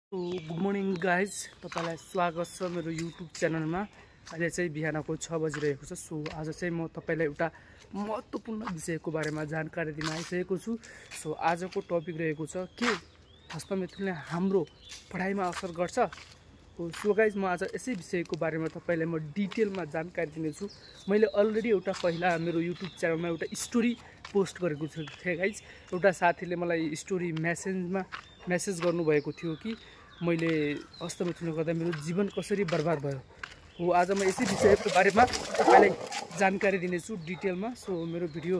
Good morning guys, तपाईलाई स्वागत छ मेरो युट्युब च्यानलमा। अहिले चाहिँ बिहानको 6 बजिरहेको छ। सो आज चाहिँ म तपाईलाई एउटा महत्त्वपूर्ण विषयको बारेमा जानकारी दिन आइसकेको छु। सो आजको टपिक रहेको छ के हस्तमैथुनले हाम्रो पढाइमा असर गर्छ। सो गाइज, म आज यसै विषयको बारेमा तपाईलाई म डिटेलमा जानकारी दिनेछु। मैले अलरेडी एउटा पहिला मेरो युट्युब च्यानलमा एउटा स्टोरी पोस्ट गरेको थिएँ गाइज। एउटा साथीले मलाई स्टोरी मेसेज गर्नुभएको थियो कि मैले हस्तमैथुनले गर्दा मेरो जीवन कसरी बर्बाद भयो। हो, आज म यसै विषयको बारेमा तपाईलाई जानकारी दिनेछु डिटेलमा। सो मेरो भिडियो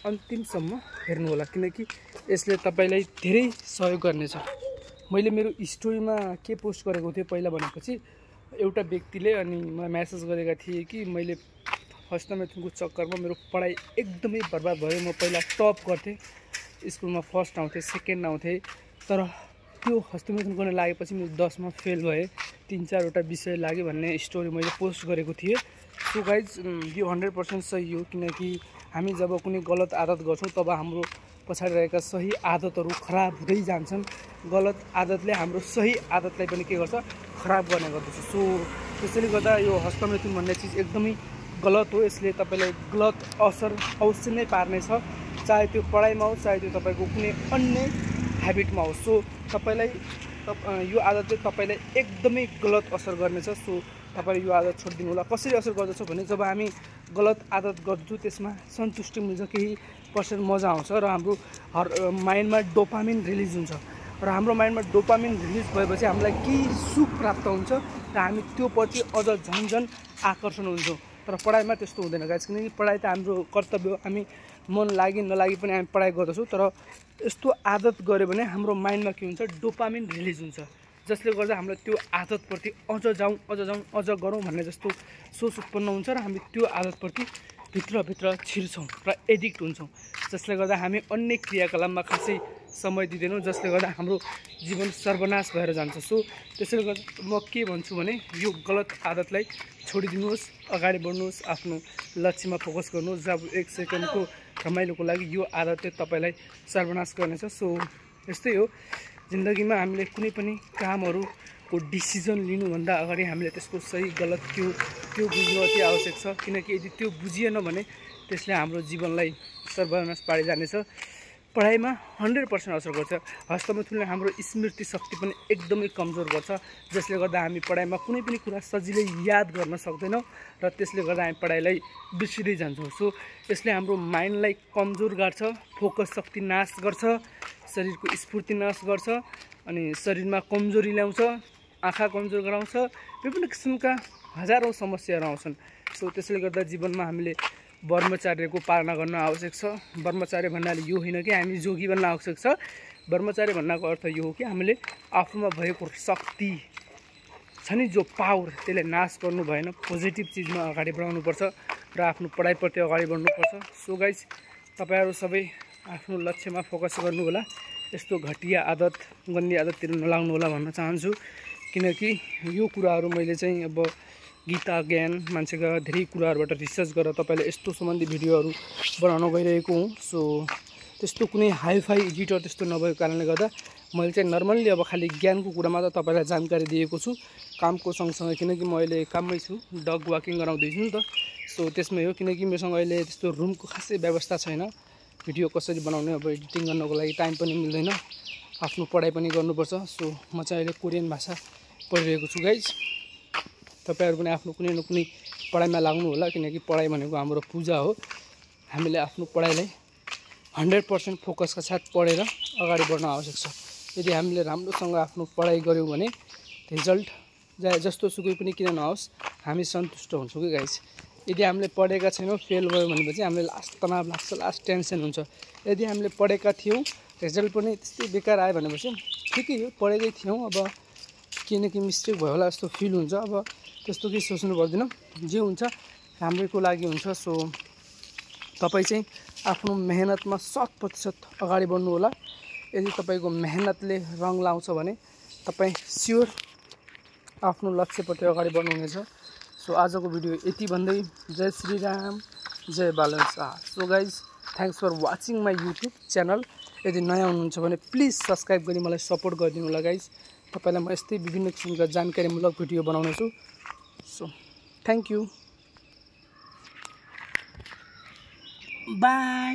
अन्तिमसम्म हेर्नु होला, किनकि यसले तपाईलाई धेरै सहयोग गर्नेछ। मैले मेरो स्टोरीमा के पोस्ट गरेको थिएँ पहिला भनेपछि एउटा व्यक्तिले अनि मलाई मेसेज गरेका थिए कि मैले हस्तमैथुनको चक्करमा मेरो पढाइ एकदमै बर्बाद भयो। म पहिला टप गर्थेँ, स्कुलमा फर्स्ट आउँथेँ, सेकेन्ड आउँथेँ, तर त्यो हस्तमैथुन गर्न लागेपछि मेरो 10 मा फेल भए, 3-4वटा विषय लाग्यो भन्ने स्टोरी मैले पोस्ट गरेको थिएँ। सो गाइज, यो 100% सही हो, किनकि हामी जब कुनै गलत आदत गर्छौँ तब हाम्रो पछाडि रहेका सही आदतहरू खराब हुँदै जान्छन्। गलत आदतले हाम्रो सही आदतलाई पनि के गर्छ, खराब गर्ने गर्दछ। सो त्यसैले गर्दा यो हस्तमैथुन भन्ने चिज एकदमै गलत हो। यसले तपाईँलाई गलत असर अवश्य नै पार्नेछ, चाहे त्यो पढाइमा होस्, चाहे त्यो तपाईँको कुनै अन्य ह्याबिटमा होस्। सो तपाईँलाई यो आदतले तपाईँलाई एकदमै गलत असर गर्नेछ। सो तपाईँले यो आदत छोडिदिनु होला। कसरी असर गर्दछ भने जब हामी गलत आदत गर्छौँ त्यसमा सन्तुष्टि मिल्छ, केही पर्सेन्ट मजा आउँछ र हाम्रो माइन्डमा डोपामिन रिलिज हुन्छ र हाम्रो माइन्डमा डोपामिन रिलिज भएपछि हामीलाई केही सुख प्राप्त हुन्छ र हामी त्यो पछि अझ झन् आकर्षण हुन्छौँ। तर पढाइमा त्यस्तो हुँदैन गाइस, किनकि पढाइ त हाम्रो कर्तव्य हो। हामी मन लागि नलागि पनि हामी पढाइ गर्दछौँ, तर यस्तो आदत गऱ्यो भने हाम्रो माइन्डमा के हुन्छ, डोपामिन रिलिज हुन्छ, जसले गर्दा हामीलाई त्यो आदतप्रति अझ गरौँ भन्ने जस्तो सोच उत्पन्न हुन्छ र हामी त्यो आदतप्रति भित्रभित्र छिर्छौँ र एडिक्ट हुन्छौँ, जसले गर्दा हामी अन्य क्रियाकलापमा खासै समय दिँदैनौँ, जसले गर्दा हाम्रो जीवन सर्वनाश भएर जान्छ। सो त्यसैले गर्दा म के भन्छु भने यो गलत आदतलाई छोडिदिनुहोस्, अगाडि बढ्नुहोस्, आफ्नो लक्ष्यमा फोकस गर्नुहोस्। जब 1 सेकेन्डको रमाइलोको लागि यो आदतले तपाईँलाई सर्वनाश गर्नेछ। सो यस्तै हो, जिन्दगीमा हामीले कुनै पनि कामहरूको डिसिजन लिनुभन्दा अगाडि हामीले त्यसको सही गलत त्यो बुझ्नु अति आवश्यक छ, किनकि यदि त्यो बुझिएन भने त्यसले हाम्रो जीवनलाई सर्वनाश पारिजानेछ। पढाइमा 100% असर गर्छ। हस्तमैथुनले हाम्रो स्मृति शक्ति पनि एकदमै कमजोर गर्छ, जसले गर्दा हामी पढाइमा कुनै पनि कुरा सजिलै याद गर्न सक्दैनौँ र त्यसले गर्दा हामी पढाइलाई बिर्सिँदै जान्छौँ। सो यसले हाम्रो माइन्डलाई कमजोर गर्छ, फोकस शक्ति नाश गर्छ, शरीरको स्फूर्ति नाश गर्छ, अनि शरीरमा कमजोरी ल्याउँछ, आँखा कमजोर गराउँछ, विभिन्न किसिमका हजारौँ समस्याहरू आउँछन्। सो त्यसले गर्दा जीवनमा हामीले ब्रह्मचार्यको पालना गर्न आवश्यक छ। ब्रह्मचार्य भन्नाले यो होइन कि हामी जोगी बन्न आवश्यक छ। ब्रह्मचार्य भन्नाको अर्थ यो हो कि हामीले आफूमा भएको शक्ति छ नि, जो पावर, त्यसलाई नाश गर्नु भएन, पोजिटिभ चिजमा अगाडि बढाउनुपर्छ र आफ्नो पढाइप्रति अगाडि बढ्नुपर्छ। सो गाइज, तपाईँहरू सबै आफ्नो लक्ष्यमा फोकस गर्नु होला, यस्तो घटिया आदत, गन्दी आदततिर नलाग्नु होला भन्न चाहन्छु। किनकि यो कुराहरू मैले चाहिँ अब गीता ज्ञान मान्छेका धेरै कुराहरूबाट रिसर्च गरेर तपाईँलाई यस्तो सम्बन्धी भिडियोहरू बनाउन गइरहेको हुँ। सो त्यस्तो कुनै हाइफाई एडिटर त्यस्तो नभएको कारणले गर्दा मैले चाहिँ नर्मल्ली अब खालि ज्ञानको कुरामा त तपाईँलाई जानकारी दिएको छु, कामको सँगसँगै, किनकि म अहिले काममै छु, डग वाकिङ गराउँदैछु नि त। सो त्यसमै हो, किनकि मसँग अहिले त्यस्तो रुमको खासै व्यवस्था छैन, भिडियो कसरी बनाउने, अब एडिटिङ गर्नको लागि टाइम पनि मिल्दैन, आफ्नो पढाइ पनि गर्नुपर्छ। सो म चाहिँ अहिले कोरियन भाषा पढिरहेको छु गाइज। तपाईँहरू पनि आफ्नो कुनै न कुनै पढाइमा लाग्नु होला, किनकि पढाइ भनेको हाम्रो पूजा हो। हामीले आफ्नो पढाइलाई 100% फोकसका साथ पढेर अगाडि बढ्न आवश्यक छ। यदि हामीले राम्रोसँग आफ्नो पढाइ गऱ्यौँ भने रिजल्ट जस्तो सुकै पनि किन नहोस्, हामी सन्तुष्ट हुन्छौँ कि गाइज। यदि हामीले पढेका छैनौँ, फेल भयो भनेपछि हामीलाई लास्ट तनाव लाग्छ, लास्ट टेन्सन हुन्छ। यदि हामीले पढेका थियौँ, रिजल्ट पनि त्यस्तै बेकार आयो भनेपछि ठिकै हो, पढेकै थियौँ, अब केही न केही मिस्टेक भयो होला जस्तो फिल हुन्छ। अब त्यस्तो केही सोच्नु पर्दैन, जे हुन्छ राम्रैको लागि हुन्छ। सो तपाईँ चाहिँ आफ्नो मेहनतमा 100% अगाडि बढ्नु होला। यदि तपाईँको मेहनतले रङ लाउँछ भने तपाईँ स्योर आफ्नो लक्ष्यप्रति अगाडि बढ्नुहुनेछ। सो आजको भिडियो यति भन्दै जय श्रीराम, जय Balen Shah. So guys, thanks for watching my YouTube channel. यदि नयाँ हुनुहुन्छ भने प्लिज सब्सक्राइब गरी मलाई सपोर्ट गरिदिनु होला गाइज। तपाईलाई म यस्तै विभिन्न किसिमका जानकारीमूलक भिडियो बनाउने छु सो थ्यांक यू बाई